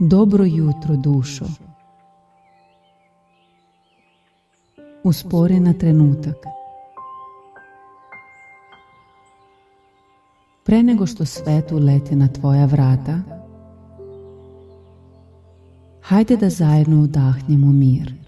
Dobro jutro, dušo. Uspori na trenutak. Pre nego što svet uleti na tvoja vrata, hajde da zajedno udahnemo mir.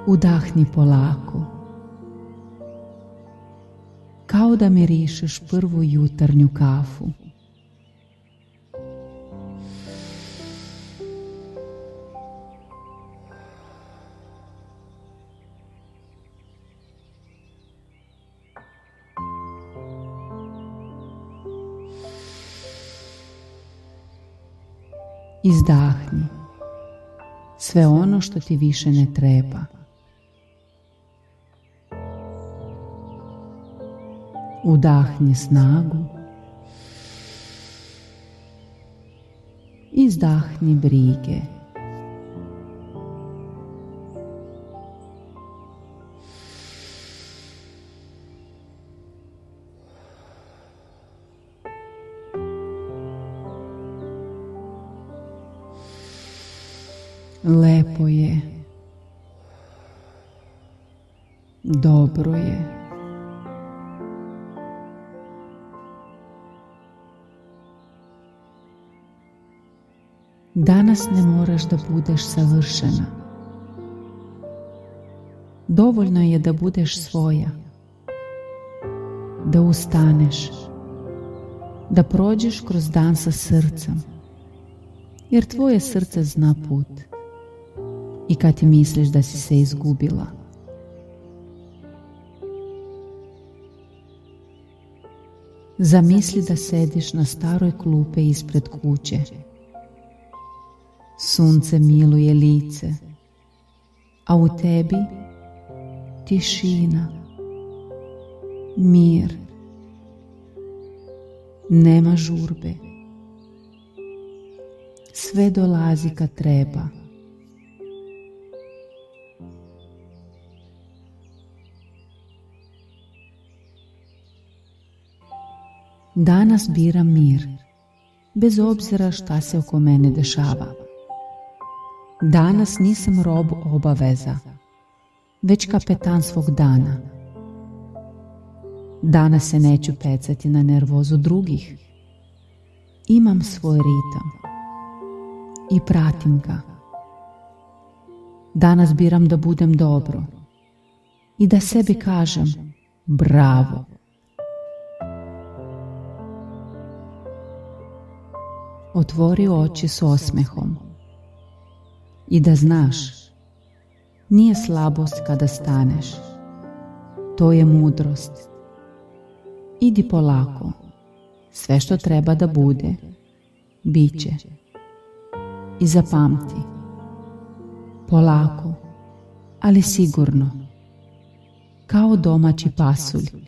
Udahni polako, kao da mirišeš prvu jutarnju kafu. Izdahni sve ono što ti više ne treba. Udahni snagu, izdahni brige. Lepo je, dobro je. Danas ne moraš da budeš savršena. Dovoljno je da budeš svoja, da ustaneš, da prođeš kroz dan sa srcem, jer tvoje srce zna put i kad ti misliš da si se izgubila. Zamisli da sediš na staroj klupi ispred kuće. Sunce miluje lice, a u tebi tišina, mir. Nema žurbe. Sve dolazi kad treba. Danas biram mir, bez obzira šta se oko mene dešava. Danas nisam rob obaveza, već kapetan svog dana. Danas se neću pecati na nervozu drugih. Imam svoj ritam i pratim ga. Danas biram da budem dobro i da sebi kažem bravo. Otvori oči s osmehom. I da znaš, nije slabost kada staneš, to je mudrost. Idi polako, sve što treba da bude, bit će. I zapamti, polako, ali sigurno, kao domaći pasulj.